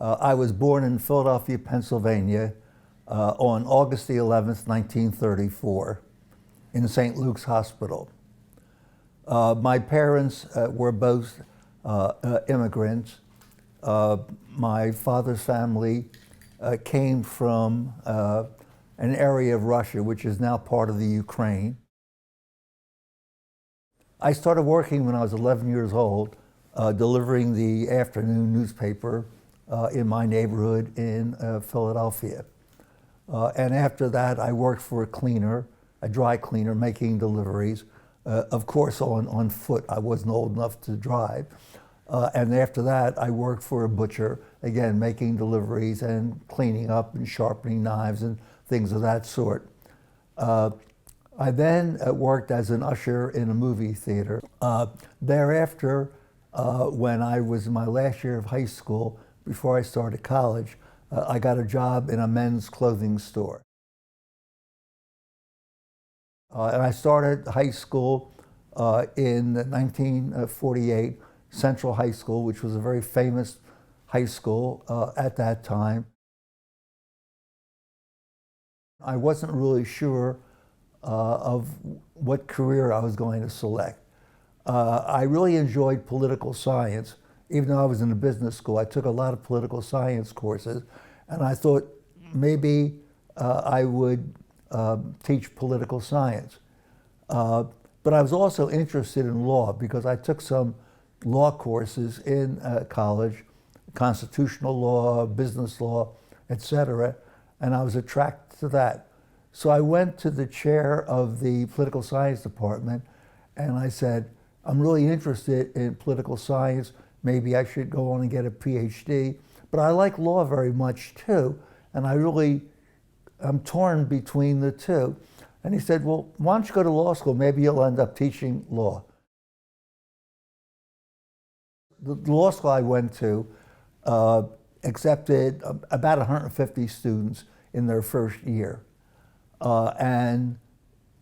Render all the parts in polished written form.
I was born in Philadelphia, Pennsylvania on August the 11th, 1934, in St. Luke's Hospital. My parents were both immigrants. My father's family came from an area of Russia, which is now part of the Ukraine. I started working when I was 11 years old, delivering the afternoon newspaper in my neighborhood in Philadelphia. And after that, I worked for a cleaner, a dry cleaner, making deliveries, of course on foot. I wasn't old enough to drive. And after that, I worked for a butcher, again, making deliveries and cleaning up and sharpening knives and things of that sort. I then worked as an usher in a movie theater. Thereafter, when I was in my last year of high school, before I started college, I got a job in a men's clothing store. And I started high school in 1948, Central High School, which was a very famous high school at that time. I wasn't really sure of what career I was going to select. I really enjoyed political science. Even though I was in a business school, I took a lot of political science courses, and I thought maybe I would teach political science. But I was also interested in law because I took some law courses in college, constitutional law, business law, etc., and I was attracted to that. So I went to the chair of the political science department and I said, I'm really interested in political science. Maybe I should go on and get a PhD. But I like law very much too, and I'm torn between the two. And he said, well, why don't you go to law school? Maybe you'll end up teaching law. The law school I went to accepted about 150 students in their first year. And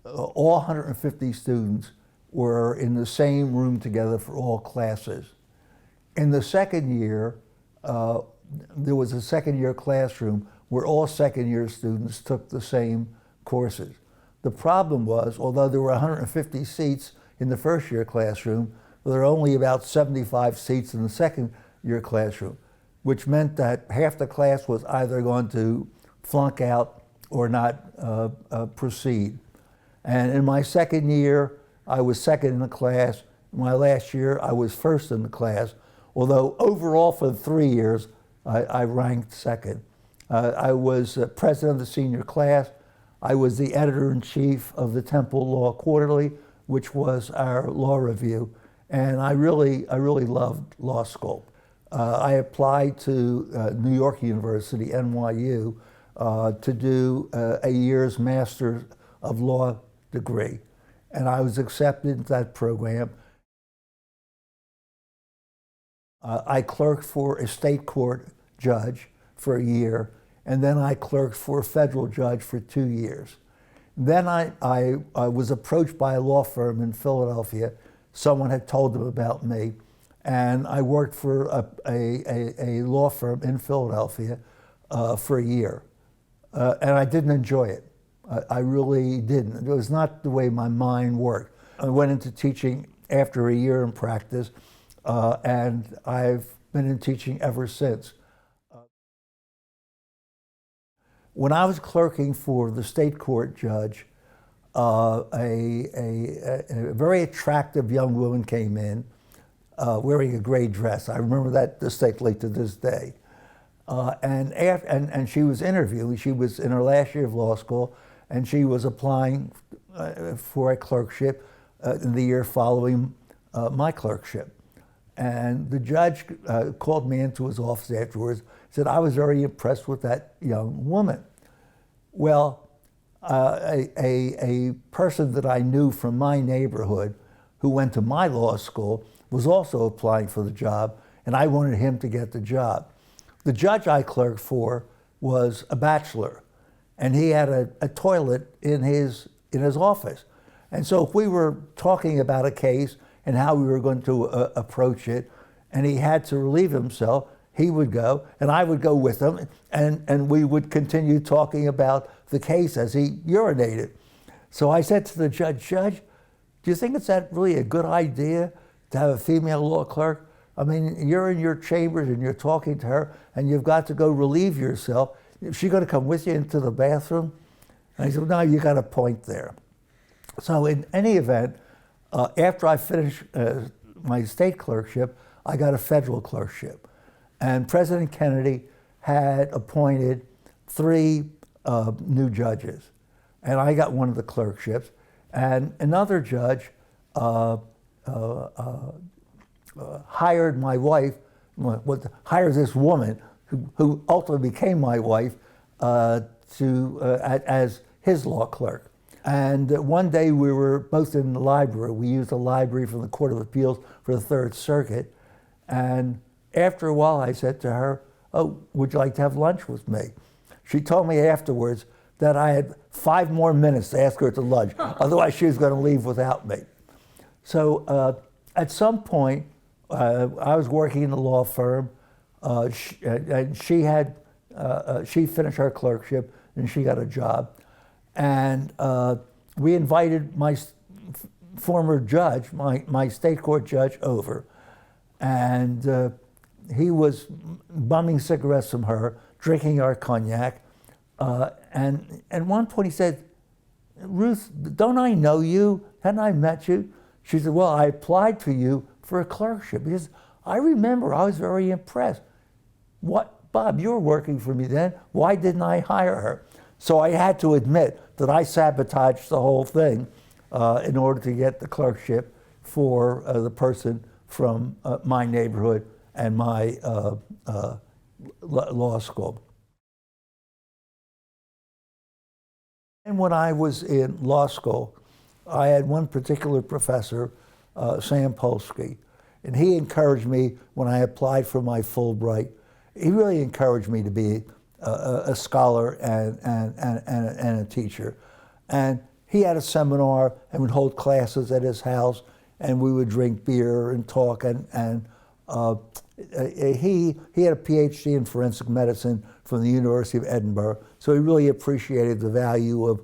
all 150 students were in the same room together for all classes. In the second year, there was a second year classroom where all second year students took the same courses. The problem was, although there were 150 seats in the first year classroom, there were only about 75 seats in the second year classroom, which meant that half the class was either going to flunk out or not proceed. And in my second year, I was second in the class. In my last year, I was first in the class, although overall for the 3 years, I ranked second. I was president of the senior class. I was the editor-in-chief of the Temple Law Quarterly, which was our law review. And I really loved law school. I applied to New York University, NYU, to do a year's Master of Law degree. And I was accepted into that program. I clerked for a state court judge for a year, and then I clerked for a federal judge for 2 years. Then I was approached by a law firm in Philadelphia. Someone had told them about me, and I worked for a law firm in Philadelphia for a year. And I didn't enjoy it. I really didn't. It was not the way my mind worked. I went into teaching after a year in practice, and I've been in teaching ever since. When I was clerking for the state court judge, a very attractive young woman came in wearing a gray dress. I remember that distinctly to this day. And she was interviewing. She was in her last year of law school, and she was applying for a clerkship in the year following my clerkship. And the judge called me into his office afterwards, said, I was very impressed with that young woman. Well, a person that I knew from my neighborhood who went to my law school was also applying for the job, and I wanted him to get the job. The judge I clerked for was a bachelor, and he had a toilet in his office. And so if we were talking about a case and how we were going to approach it, and he had to relieve himself, he would go, and I would go with him, and we would continue talking about the case as he urinated. So I said to the judge, "Judge, do you think it's that really a good idea to have a female law clerk? I mean, you're in your chambers and you're talking to her, and you've got to go relieve yourself. Is she going to come with you into the bathroom?" And he said, "No, you got a point there." So in any event, after I finished my state clerkship, I got a federal clerkship. And President Kennedy had appointed 3 new judges. And I got one of the clerkships. And another judge hired my wife, hired this woman who ultimately became my wife as his law clerk. And one day we were both in the library. We used the library from the Court of Appeals for the Third Circuit. And after a while I said to her, "Oh, would you like to have lunch with me?" She told me afterwards that I had 5 more minutes to ask her to lunch. Otherwise she was going to leave without me. So at some point, I was working in the law firm, and she finished her clerkship and she got a job. And we invited my former judge, my state court judge, over. And he was bumming cigarettes from her, drinking our cognac. And at one point he said, "Ruth, don't I know you? Hadn't I met you?" She said, "Well, I applied for you for a clerkship." Because I remember, I was very impressed. "What, Bob, you were working for me then. Why didn't I hire her?" So I had to admit that I sabotaged the whole thing in order to get the clerkship for the person from my neighborhood and my law school. And when I was in law school, I had one particular professor, Sam Polsky, and he encouraged me when I applied for my Fulbright. He really encouraged me to be a scholar and a teacher. And he had a seminar and would hold classes at his house, and we would drink beer and talk. And he had a PhD in forensic medicine from the University of Edinburgh, so he really appreciated the value of,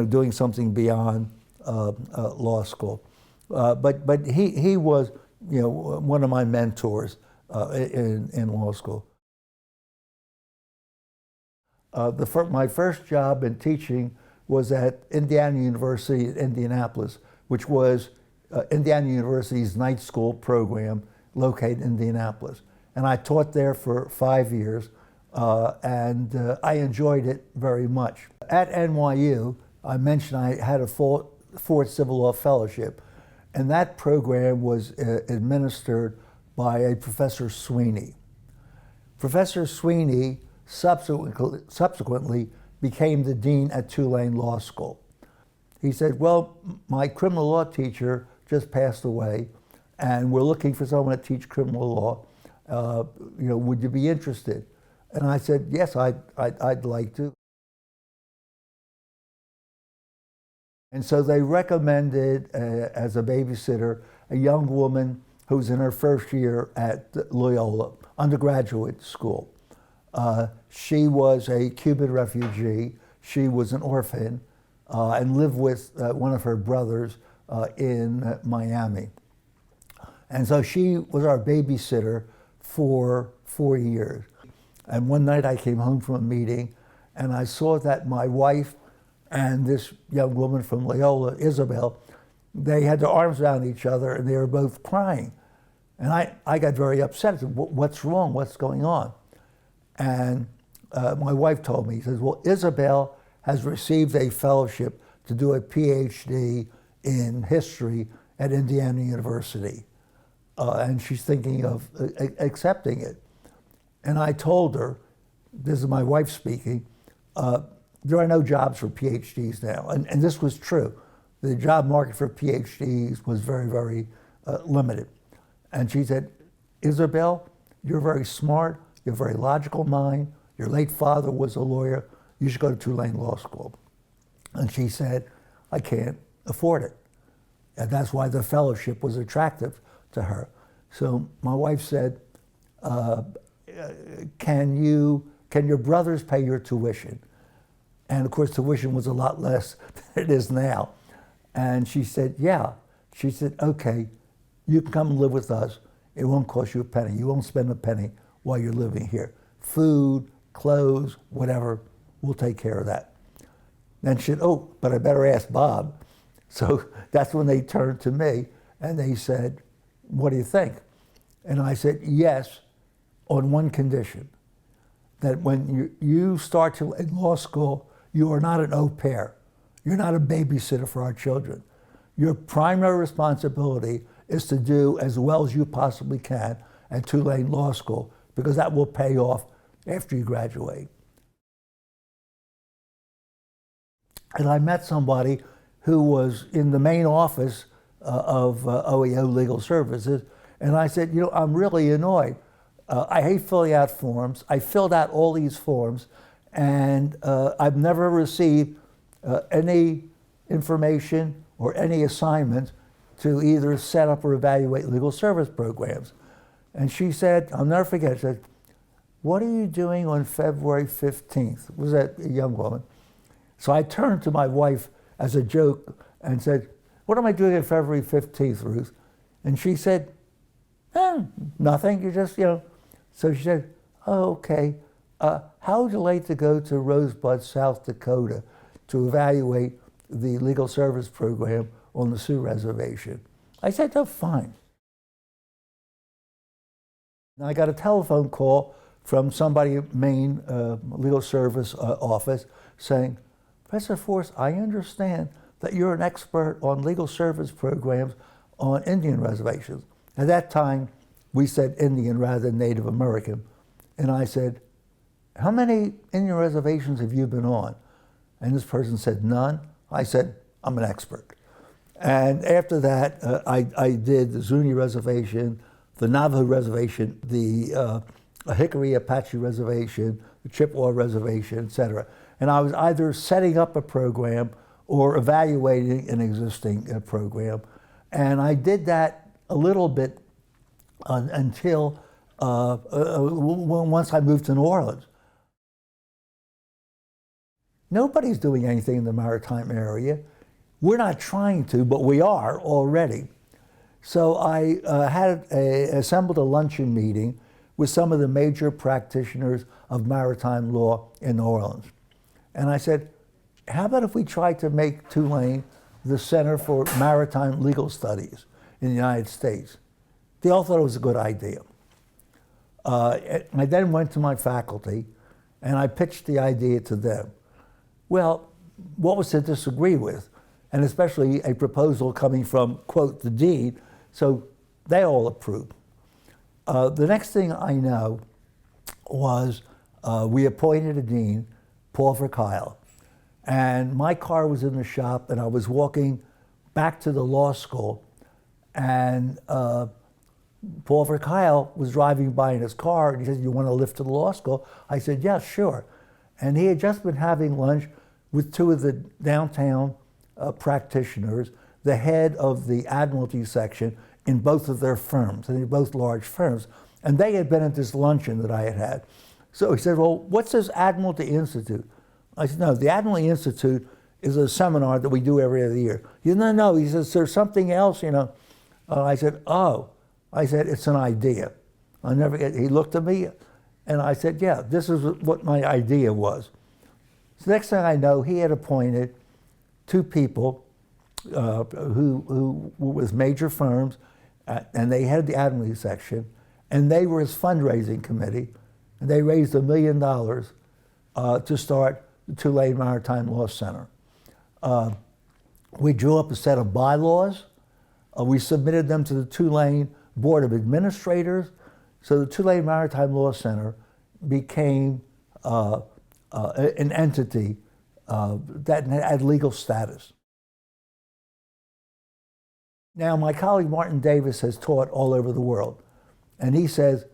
doing something beyond law school. But he was, one of my mentors in law school. My first job in teaching was at Indiana University in Indianapolis, which was Indiana University's night school program located in Indianapolis. And I taught there for 5 years, and I enjoyed it very much. At NYU, I mentioned I had a Ford Civil Law Fellowship, and that program was administered by a Professor Sweeney. Professor Sweeney subsequently became the dean at Tulane Law School. He said, "Well, my criminal law teacher just passed away, and we're looking for someone to teach criminal law. Would you be interested?" And I said, "Yes, I'd like to." And so they recommended as a babysitter a young woman who was in her first year at Loyola undergraduate school. She was a Cuban refugee. She was an orphan and lived with one of her brothers in Miami. And so she was our babysitter for 4 years. And one night I came home from a meeting and I saw that my wife and this young woman from Loyola, Isabel, they had their arms around each other and they were both crying. And I got very upset. I said, "What's wrong? What's going on?" And my wife told me, she says, "Well, Isabel has received a fellowship to do a PhD in history at Indiana University. And she's thinking of accepting it." And I told her, this is my wife speaking, there are no jobs for PhDs now. And this was true. The job market for PhDs was very, very limited. And she said, "Isabel, you're very smart, you have a very logical mind, your late father was a lawyer, you should go to Tulane Law School." And she said, "I can't afford it." And that's why the fellowship was attractive to her. So my wife said, can your brothers pay your tuition? And of course, tuition was a lot less than it is now. And she said, yeah. She said, okay, you can come and live with us. It won't cost you a penny. You won't spend a penny while you're living here. Food, clothes, whatever, we'll take care of that. Then she said, oh, but I better ask Bob. So that's when they turned to me and they said, what do you think? And I said, yes, on one condition, that when you start to in law school, you are not an au pair. You're not a babysitter for our children. Your primary responsibility is to do as well as you possibly can at Tulane Law School, because that will pay off after you graduate. And I met somebody who was in the main office of OEO Legal Services, and I said, you know, I'm really annoyed. I hate filling out forms. I filled out all these forms, and I've never received any information or any assignments to either set up or evaluate legal service programs. And she said, I'll never forget, she said, what are you doing on February 15th? Was that a young woman? So I turned to my wife as a joke and said, what am I doing on February 15th, Ruth? And she said, nothing, you just, you know. So she said, oh, okay. How would you like to go to Rosebud, South Dakota to evaluate the legal service program on the Sioux Reservation? I said, oh, fine. And I got a telephone call from somebody at Maine Legal Service Office saying, Professor Force, I understand that you're an expert on legal service programs on Indian reservations. At that time, we said Indian rather than Native American. And I said, how many Indian reservations have you been on? And this person said, none. I said, I'm an expert. And after that, I did the Zuni Reservation, the Navajo Reservation, the Hickory Apache Reservation, the Chippewa Reservation, et cetera. And I was either setting up a program or evaluating an existing program. And I did that a little bit until once I moved to New Orleans. Nobody's doing anything in the maritime area. We're not trying to, but we are already. So I assembled a luncheon meeting with some of the major practitioners of maritime law in New Orleans. And I said, how about if we try to make Tulane the Center for Maritime Legal Studies in the United States? They all thought it was a good idea. I then went to my faculty and I pitched the idea to them. Well, what was to disagree with? And especially a proposal coming from, quote, the dean, so they all approved. The next thing I know was we appointed a dean, Paul Verkuyl, and my car was in the shop and I was walking back to the law school, and Paul Verkuyl was driving by in his car and he said, you want to lift to the law school? I said, yeah, sure. And he had just been having lunch with two of the downtown practitioners, the head of the Admiralty section in both of their firms, and they're both large firms, and they had been at this luncheon that I had had. So he said, well, what's this Admiralty Institute? I said, no, the Admiralty Institute is a seminar that we do every other year. He said, no, he says, there's something else, you know. I said, oh. I said, it's an idea. I'll never get, he looked at me, and I said, yeah, this is what my idea was. So next thing I know, he had appointed two people who were with major firms, and they had the Admiralty section, and they were his fundraising committee, and they raised $1 million to start the Tulane Maritime Law Center. We drew up a set of bylaws. We submitted them to the Tulane Board of Administrators. So the Tulane Maritime Law Center became an entity that had legal status. Now, my colleague Martin Davis has taught all over the world, and he says,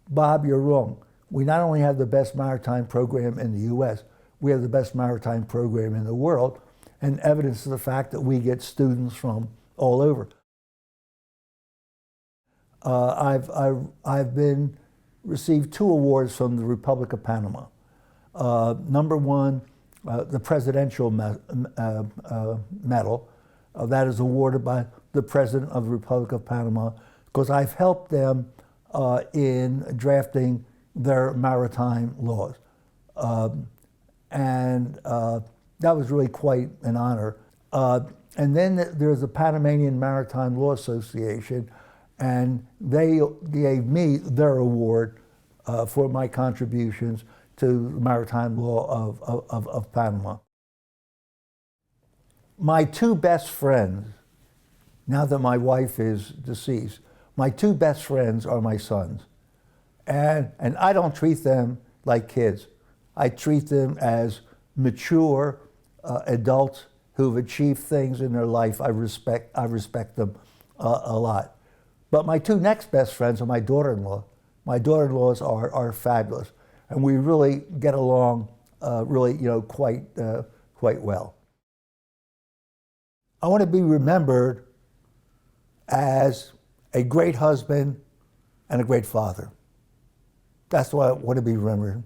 Bob, you're wrong. We not only have the best maritime program in the US, we have the best maritime program in the world, and evidence of the fact that we get students from all over. I've been received 2 awards from the Republic of Panama. Number one, the Presidential Medal. That is awarded by the President of the Republic of Panama because I've helped them in drafting their maritime laws. And that was really quite an honor. And then there's the Panamanian Maritime Law Association, and they gave me their award for my contributions to the maritime law of Panama. My 2 best friends, now that my wife is deceased, my 2 best friends are my sons. And I don't treat them like kids. I treat them as mature adults who've achieved things in their life. I respect them a lot. But my 2 next best friends are my daughter-in-law. My daughter-in-laws are fabulous, and we really get along really, quite well. I want to be remembered as a great husband and a great father. That's what I want to be remembered.